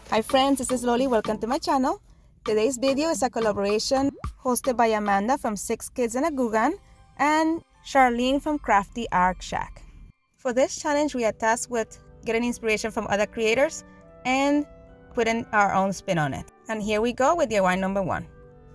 Hi friends, this is Loli. Welcome to my channel. Today's video is a collaboration hosted by Amanda from 6 Kids and a Gugan and Sharleen from Crafty Art Shack. For this challenge, we are tasked with getting inspiration from other creators and putting our own spin on it. And here we go with DIY number 1.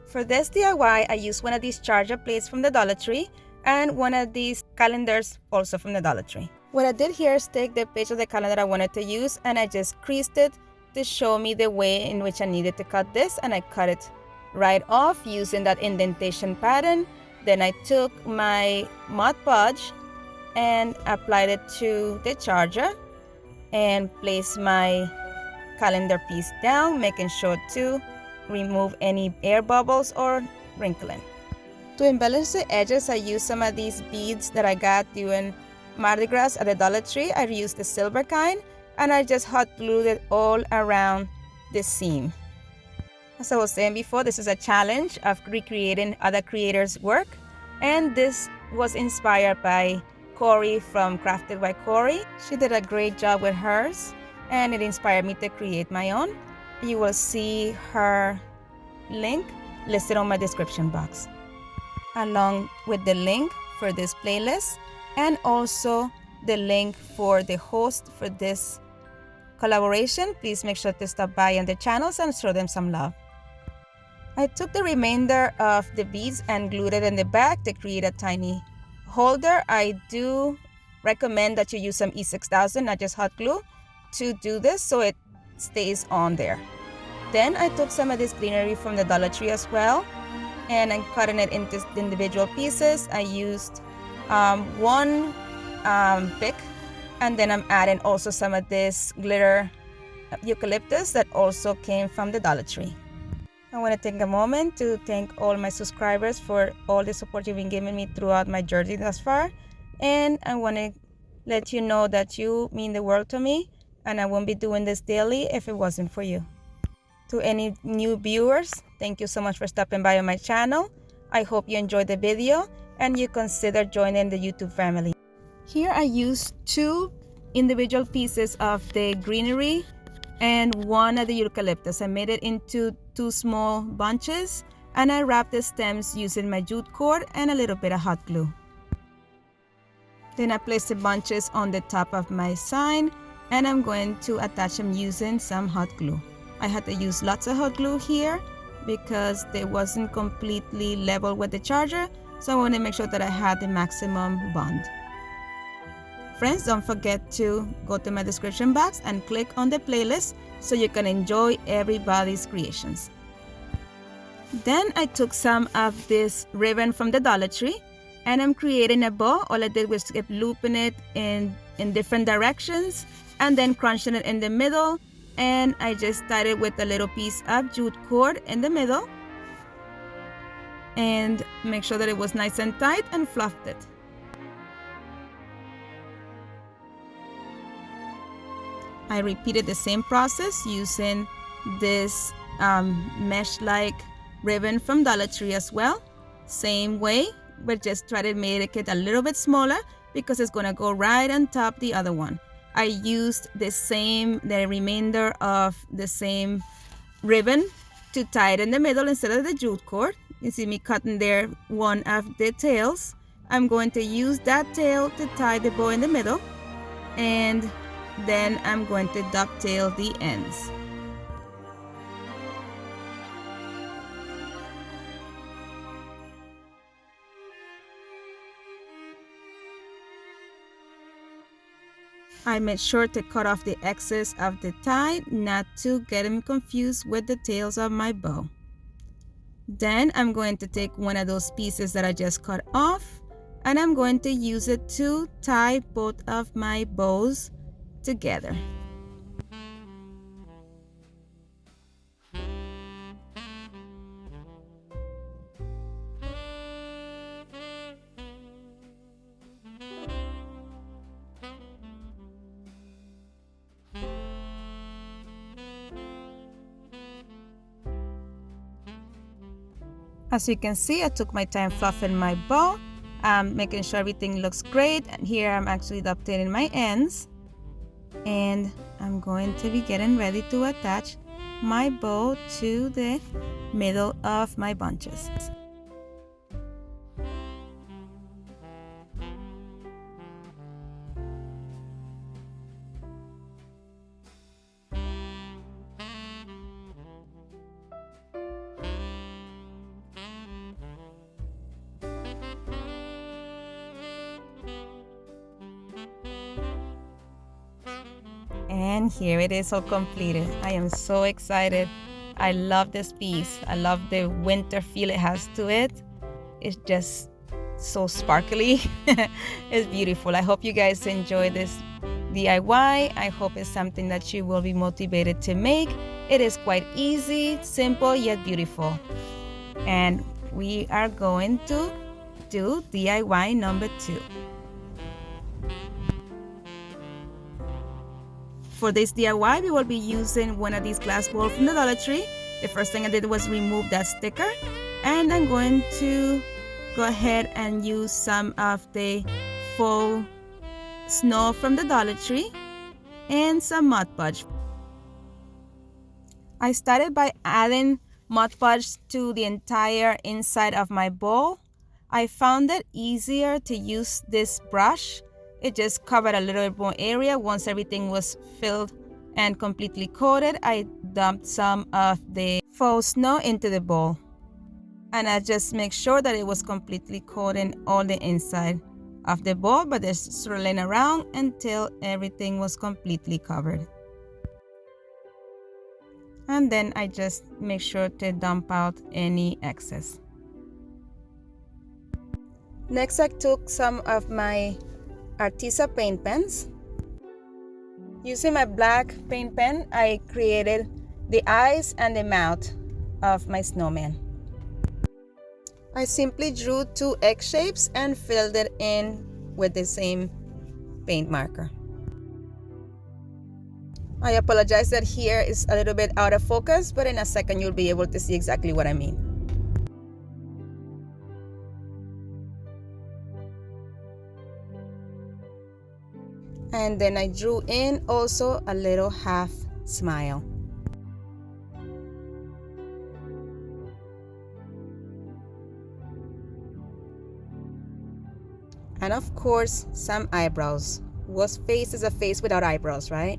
For this DIY, I used one of these charger plates from the DollarTree and one of these calendars also from the DollarTree. What I did here is take the page of the calendar I wanted to use and I just creased it to show me the way in which I needed to cut this, and I cut it right off using that indentation pattern. Then I took my Mod Podge and applied it to the charger and placed my calendar piece down, making sure to remove any air bubbles or wrinkling. To embellish the edges, I used some of these beads that I got during Mardi Gras at the Dollar Tree. I used the silver kind, and I just hot glued it all around the seam. As I was saying before, this is a challenge of recreating other creators' work, and this was inspired by Corie from Crafted by Corie. She did a great job with hers, and it inspired me to create my own. You will see her link listed on my description box, along with the link for this playlist and also the link for the host for this collaboration. Please make sure to stop by on the channels and show them some love. I took the remainder of the beads and glued it in the back to create a tiny holder. I do recommend that you use some E6000, not just hot glue, to do this so it stays on there. Then I took some of this greenery from the Dollar Tree as well, and I'm cutting it into individual pieces. I used one pick, and then I'm adding also some of this glitter eucalyptus that also came from the Dollar Tree. I want to take a moment to thank all my subscribers for all the support you've been giving me throughout my journey thus far, and I want to let you know that you mean the world to me, and I won't be doing this daily if it wasn't for you. To any new viewers, thank you so much for stopping by on my channel. I hope you enjoyed the video and you consider joining the YouTube family. Here I used 2 individual pieces of the greenery and one of the eucalyptus. I made it into 2 small bunches, and I wrapped the stems using my jute cord and a little bit of hot glue. Then I placed the bunches on the top of my sign, and I'm going to attach them using some hot glue. I had to use lots of hot glue here because they wasn't completely level with the charger, so I want to make sure that I had the maximum bond. Friends, don't forget to go to my description box and click on the playlist so you can enjoy everybody's creations. Then I took some of this ribbon from the Dollar Tree and I'm creating a bow. All I did was keep looping it in different directions and then crunching it in the middle, and I just tied it with a little piece of jute cord in the middle and make sure that it was nice and tight and fluffed it. I repeated the same process using this mesh-like ribbon from Dollar Tree as well. Same way, but just try to make it a little bit smaller because it's going to go right on top the other one. I used the remainder of the same ribbon to tie it in the middle instead of the jute cord. You see me cutting there one of the tails. I'm going to use that tail to tie the bow in the middle, and then I'm going to dovetail the ends. I made sure to cut off the excess of the tie, not to get them confused with the tails of my bow. Then I'm going to take one of those pieces that I just cut off, and I'm going to use it to tie both of my bows together. As you can see, I took my time fluffing my bow, making sure everything looks great, and here I'm actually dovetailing my ends. And I'm going to be getting ready to attach my bow to the middle of my bunches. And here it is all completed. I am so excited. I love this piece. I love the winter feel it has to it. It's just so sparkly. It's beautiful. I hope you guys enjoy this DIY. I hope it's something that you will be motivated to make. It is quite easy, simple, yet beautiful. And we are going to do DIY number 2. For this DIY, we will be using one of these glass bowls from the Dollar Tree. The first thing I did was remove that sticker, and I'm going to go ahead and use some of the faux snow from the Dollar Tree and some Mod Podge. I started by adding Mod Podge to the entire inside of my bowl. I found it easier to use this brush. It just covered a little bit more area. Once everything was filled and completely coated, I dumped some of the faux snow into the bowl. And I just make sure that it was completely coating all the inside of the bowl, but just swirling around until everything was completely covered. And then I just make sure to dump out any excess. Next, I took some of my Artisa paint pens. Using my black paint pen, I created the eyes and the mouth of my snowman. I simply drew 2 egg shapes and filled it in with the same paint marker. I apologize that here is a little bit out of focus, but in a second you'll be able to see exactly what I mean. And then I drew in also a little half smile. And of course, some eyebrows. What face is a face without eyebrows, right?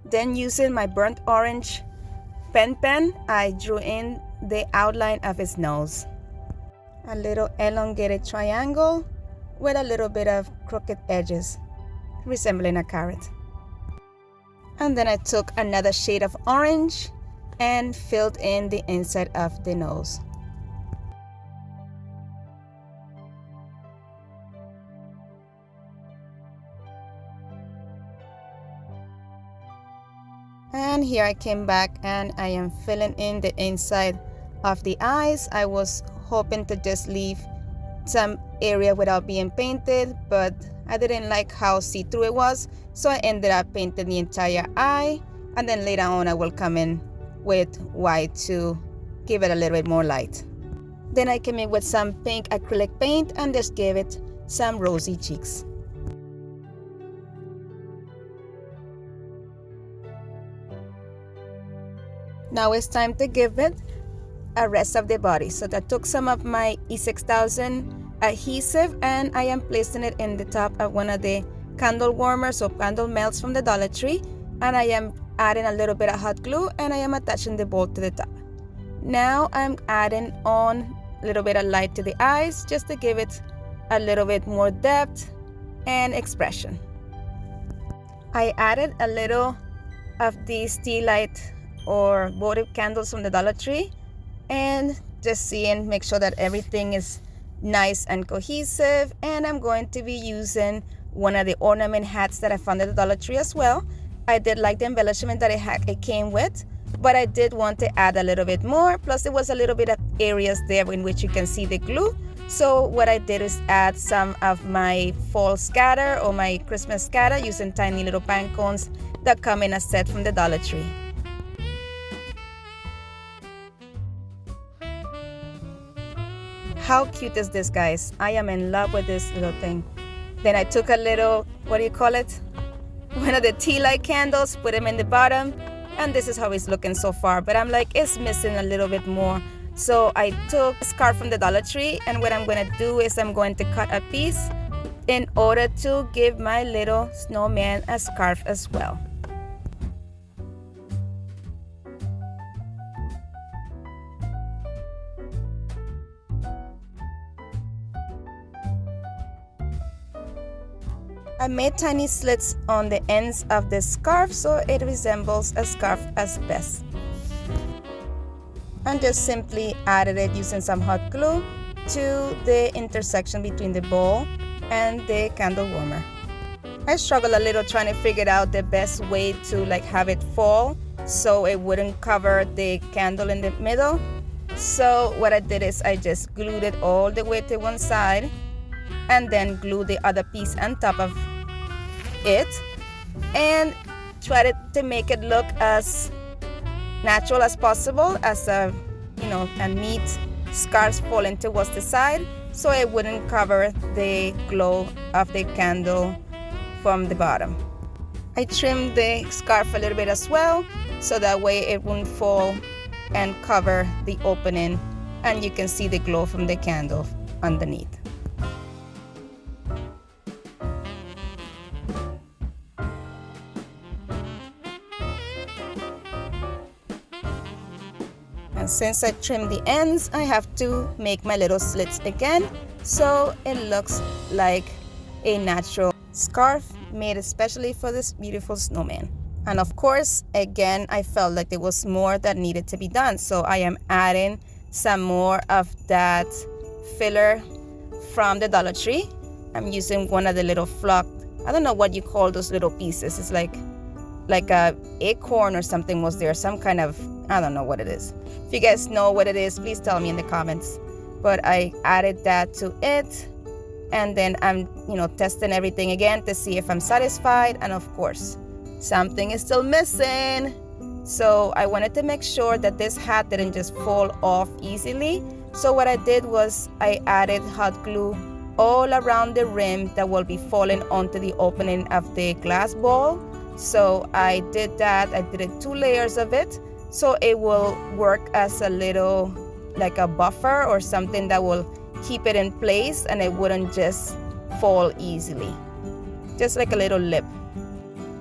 Then using my burnt orange pen, I drew in the outline of his nose. A little elongated triangle with a little bit of crooked edges, resembling a carrot. And then I took another shade of orange and filled in the inside of the nose. And here I came back and I am filling in the inside of the eyes. I was hoping to just leave some area without being painted, but I didn't like how see-through it was, so I ended up painting the entire eye, and then later on I will come in with white to give it a little bit more light. Then I came in with some pink acrylic paint and just gave it some rosy cheeks. Now it's time to give it a rest of the body. So I took some of my E6000 adhesive and I am placing it in the top of one of the candle warmers or candle melts from the Dollar Tree, and I am adding a little bit of hot glue and I am attaching the bowl to the top. Now I'm adding on a little bit of light to the eyes just to give it a little bit more depth and expression. I added a little of these tea light or votive candles from the Dollar Tree and just make sure that everything is nice and cohesive. And I'm going to be using one of the ornament hats that I found at the Dollar Tree as well. I did like the embellishment that it came with, but I did want to add a little bit more. Plus there was a little bit of areas there in which you can see the glue. So what I did is add some of my fall scatter or my Christmas scatter using tiny little pine cones that come in a set from the Dollar Tree. How cute is this, guys? I am in love with this little thing. Then I took a little, what do you call it? one of the tea light candles, put them in the bottom, and this is how it's looking so far. But I'm like, it's missing a little bit more. So I took a scarf from the Dollar Tree, and what I'm going to do is I'm going to cut a piece in order to give my little snowman a scarf as well. I made tiny slits on the ends of the scarf so it resembles a scarf as best. And just simply added it using some hot glue to the intersection between the bowl and the candle warmer. I struggled a little trying to figure out the best way to have it fall so it wouldn't cover the candle in the middle. So what I did is I just glued it all the way to one side and then glued the other piece on top of it and tried to make it look as natural as possible, as a neat scarf falling towards the side so it wouldn't cover the glow of the candle from the bottom. I trimmed the scarf a little bit as well so that way it wouldn't fall and cover the opening and you can see the glow from the candle underneath. And since I trimmed the ends, I have to make my little slits again so it looks like a natural scarf made especially for this beautiful snowman. And of course, again, I felt like there was more that needed to be done. So I am adding some more of that filler from the Dollar Tree. I'm using one of the little flock, I don't know what you call those little pieces. It's like a acorn or something was there, some kind of, I don't know what it is. If you guys know what it is, please tell me in the comments. But I added that to it, and then I'm testing everything again to see if I'm satisfied. And of course, something is still missing. So I wanted to make sure that this hat didn't just fall off easily. So what I did was I added hot glue all around the rim that will be falling onto the opening of the glass bowl. So I did that. I did 2 layers of it so it will work as a little like a buffer or something that will keep it in place and it wouldn't just fall easily, just like a little lip.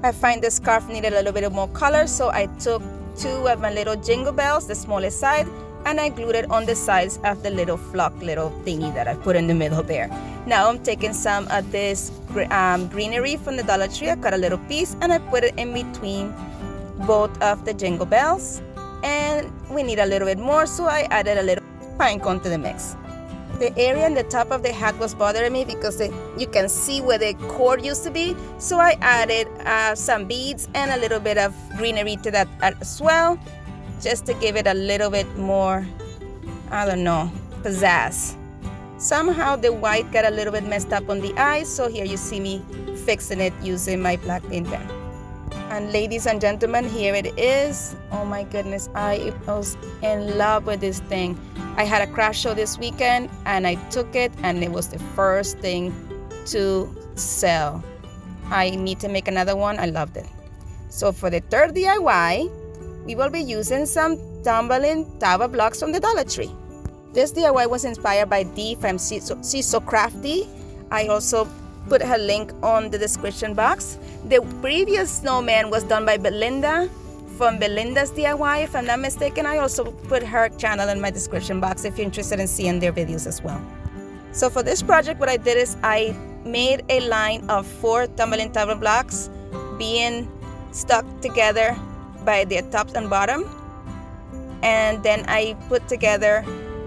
I find the scarf needed a little bit more color, so I took 2 of my little jingle bells, the smallest side, and I glued it on the sides of the little flock little thingy that I put in the middle there. Now I'm taking some of this greenery from the Dollar Tree. I cut a little piece and I put it in between both of the jingle bells, and we need a little bit more, so I added a little pine cone to the mix. The area on the top of the hat was bothering me because you can see where the cord used to be, so I added some beads and a little bit of greenery to that as well, just to give it a little bit more, I don't know, pizzazz. Somehow the white got a little bit messed up on the eyes, so here you see me fixing it using my black paint pen. And ladies and gentlemen, here it is. Oh my goodness, I was in love with this thing. I had a craft show this weekend and I took it and it was the first thing to sell. I need to make another one. I loved it. So for the third DIY, we will be using some Tumbling tower blocks from the Dollar Tree. This DIY was inspired by Dee from She's So Crafty. I also put her link on the description box. The previous snowman was done by Belinda from Belinda's DIY, if I'm not mistaken. I also put her channel in my description box if you're interested in seeing their videos as well. So for this project, what I did is I made a line of 4 Tumbling tower blocks being stuck together by their tops and bottom. And then I put together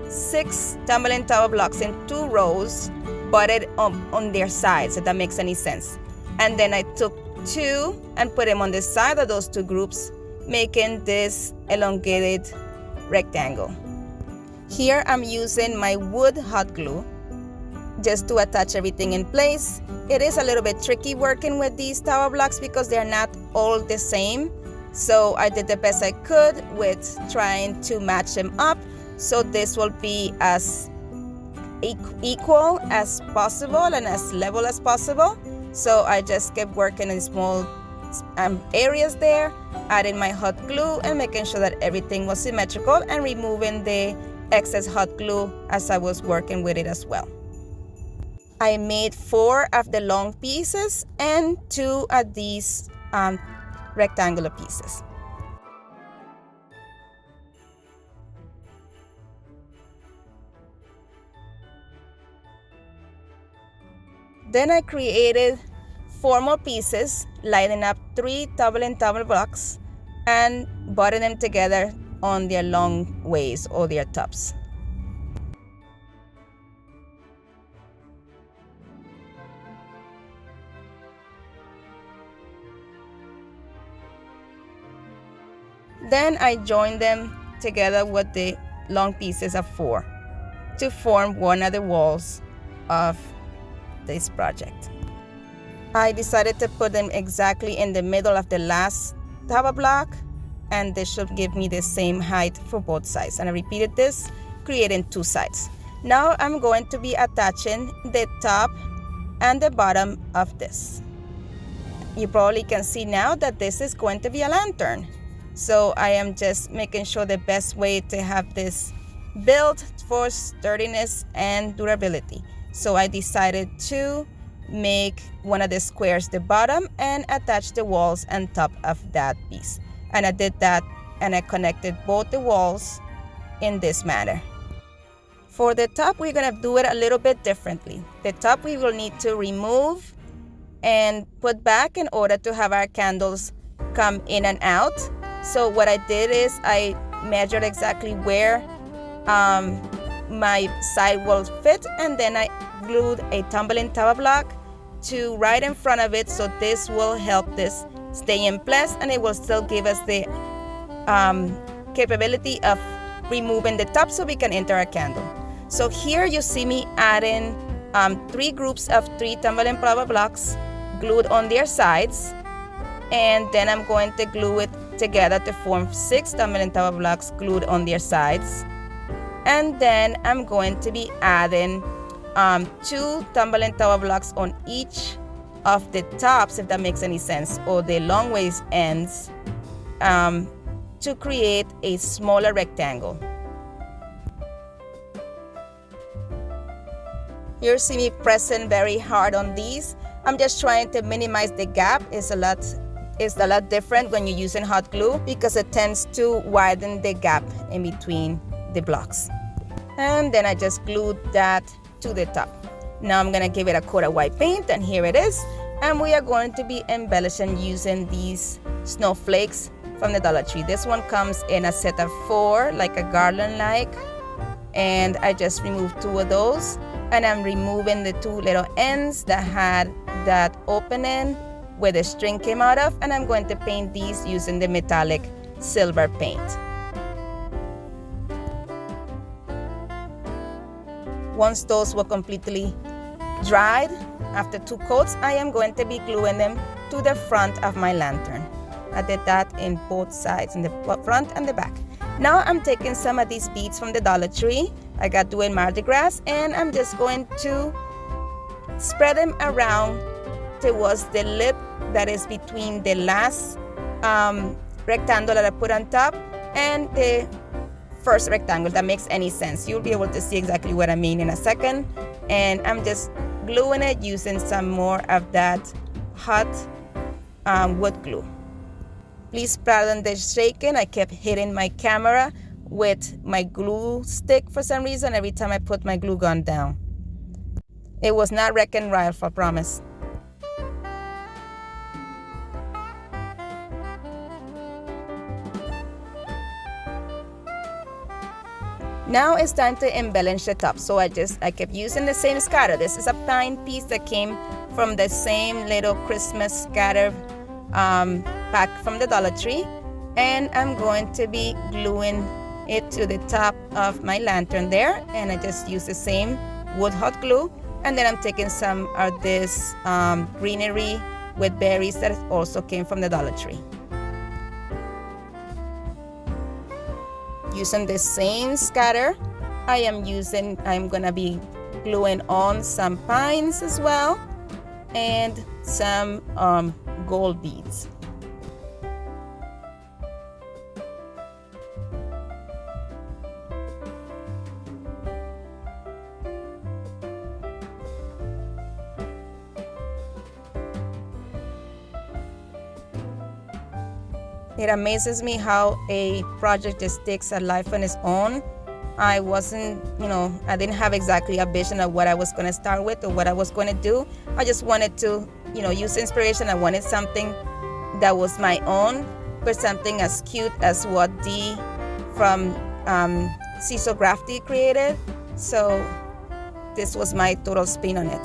6 Tumbling tower blocks in 2 rows, butted on their sides, if that makes any sense. And then I took 2 and put them on the side of those 2 groups, making this elongated rectangle. Here I'm using my wood hot glue just to attach everything in place. It is a little bit tricky working with these tower blocks because they're not all the same. So I did the best I could with trying to match them up so this will be as equal as possible and as level as possible. So I just kept working in small areas there, adding my hot glue and making sure that everything was symmetrical and removing the excess hot glue as I was working with it as well. I made 4 of the long pieces and 2 of these rectangular pieces. Then I created 4 more pieces, lining up 3 tumbling blocks and buttoning them together on their long ways or their tops. Then I joined them together with the long pieces of 4 to form one of the walls of this project. I decided to put them exactly in the middle of the last tower block, and this should give me the same height for both sides. And I repeated this, creating 2 sides. Now I'm going to be attaching the top and the bottom of this. You probably can see now that this is going to be a lantern. So I am just making sure the best way to have this built for sturdiness and durability. So I decided to make one of the squares the bottom and attach the walls on top of that piece. And I did that, and I connected both the walls in this manner. For the top, we're gonna do it a little bit differently. The top we will need to remove and put back in order to have our candles come in and out. So what I did is I measured exactly where my side will fit, and then I glued a tumbling tower block to right in front of it, so this will help this stay in place, and it will still give us the capability of removing the top so we can enter a candle. So here you see me adding 3 groups of 3 tumbling tower blocks glued on their sides, and then I'm going to glue it together to form 6 tumbling tower blocks glued on their sides. And then I'm going to be adding 2 tumbling tower blocks on each of the tops, if that makes any sense, or the long ways ends, to create a smaller rectangle. You see me pressing very hard on these. I'm just trying to minimize the gap. It's a lot different when you're using hot glue because it tends to widen the gap in between the blocks. And then I just glued that to the top. Now I'm gonna give it a coat of white paint, and here it is. And we are going to be embellishing using these snowflakes from the Dollar Tree. This one comes in a set of 4, like a garland like, and I just removed 2 of those, and I'm removing the 2 little ends that had that opening where the string came out of, and I'm going to paint these using the metallic silver paint. Once those were completely dried, after 2 coats, I am going to be gluing them to the front of my lantern. I did that in both sides, in the front and the back. Now I'm taking some of these beads from the Dollar Tree. I got doing Mardi Gras, and I'm just going to spread them around towards the lip that is between the last rectangle that I put on top and the first rectangle. That makes any sense. You'll be able to see exactly what I mean in a second. And I'm just gluing it using some more of that hot wood glue. Please pardon the shaking. I kept hitting my camera with my glue stick for some reason every time I put my glue gun down. It was not wrecking Ralph, I promise. Now it's time to embellish the top. So I kept using the same scatter. This is a pine piece that came from the same little Christmas scatter pack from the Dollar Tree. And I'm going to be gluing it to the top of my lantern there. And I just use the same wood hot glue. And then I'm taking some of this greenery with berries that also came from the Dollar Tree. Using the same scatter, I'm gonna be gluing on some pines as well and some gold beads. It amazes me how a project just takes a life on its own. I wasn't, I didn't have exactly a vision of what I was going to start with or what I was going to do. I just wanted to, use inspiration. I wanted something that was my own, but something as cute as what Dee from Crafty created. So this was my total spin on it.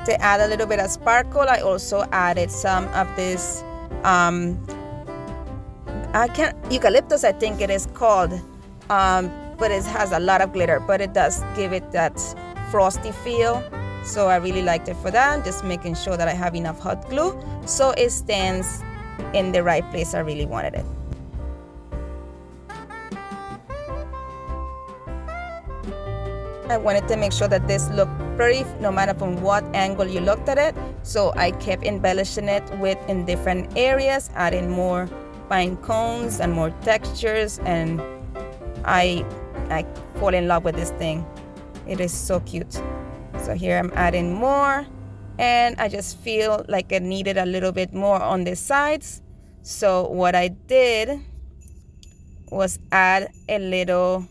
To add a little bit of sparkle, I also added some of this eucalyptus, I think it is called, but it has a lot of glitter, but it does give it that frosty feel. So I really liked it for that. Just making sure that I have enough hot glue so it stands in the right place I really wanted it. I wanted to make sure that this looked pretty no matter from what angle you looked at it. So I kept embellishing it in different areas, adding more fine cones and more textures, and I fall in love with this thing. It is so cute. So here I'm adding more, and I just feel like it needed a little bit more on the sides. So what I did was add a little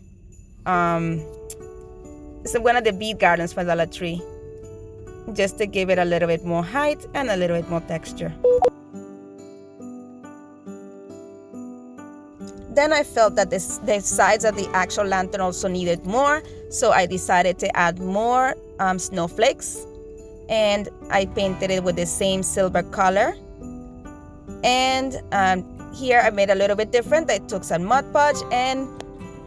it's one of the bead gardens for DollarTree, just to give it a little bit more height and a little bit more texture. Then I felt that the sides of the actual lantern also needed more, so I decided to add more snowflakes, and I painted it with the same silver color. And here I made a little bit different. I took some Mod Podge and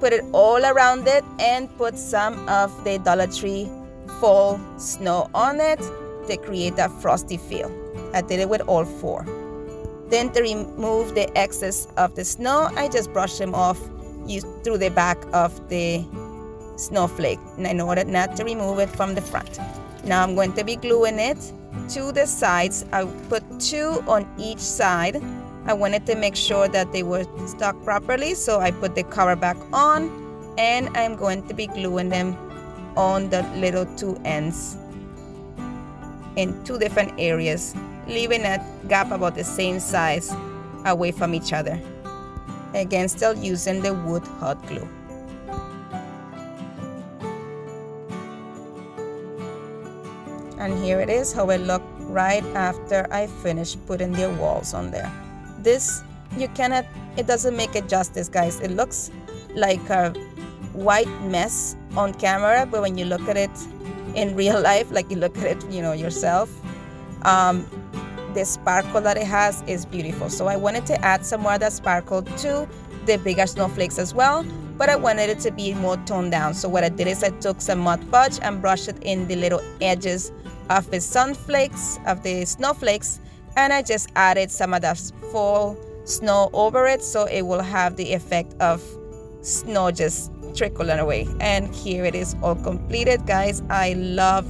put it all around it and put some of the DollarTree fall snow on it to create that frosty feel. I did it with all 4. Then to remove the excess of the snow, I just brushed them off through the back of the snowflake in order not to remove it from the front. Now I'm going to be gluing it to the sides. I put 2 on each side. I wanted to make sure that they were stuck properly, so I put the cover back on, and I'm going to be gluing them on the little 2 ends in 2 different areas, leaving a gap about the same size away from each other. Again, still using the wood hot glue. And here it is how it looked right after I finished putting the walls on there. This, it doesn't make it justice, guys. It looks like a white mess on camera, but when you look at it in real life, like you look at it, yourself, the sparkle that it has is beautiful. So I wanted to add some more of that sparkle to the bigger snowflakes as well, but I wanted it to be more toned down. So what I did is I took some Mod Podge and brushed it in the little edges of the snowflakes, and I just added some of that fall snow over it, so it will have the effect of snow just trickling away. And here it is all completed, guys. I love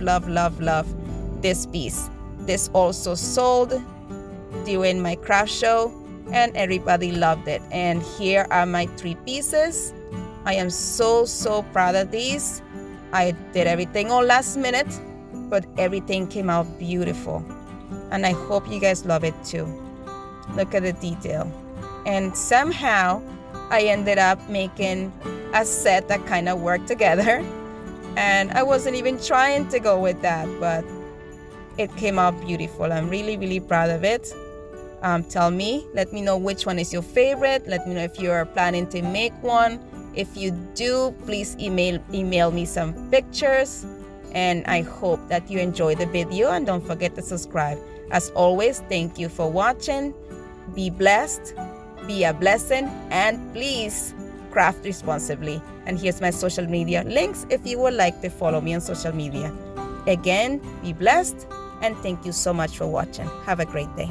this piece. This also sold during my craft show, and everybody loved it. And here are my 3 pieces. I am so proud of these. I did everything all last minute, but everything came out beautiful. And I hope you guys love it too. Look at the detail. And somehow I ended up making a set that kind of worked together. And I wasn't even trying to go with that, but it came out beautiful. I'm really proud of it. Let me know which one is your favorite. Let me know if you're planning to make one. If you do, please email me some pictures. And I hope that you enjoy the video, and don't forget to subscribe. As always, thank you for watching. Be blessed, be a blessing, and please craft responsibly. And here's my social media links if you would like to follow me on social media. Again, be blessed, and thank you so much for watching. Have a great day.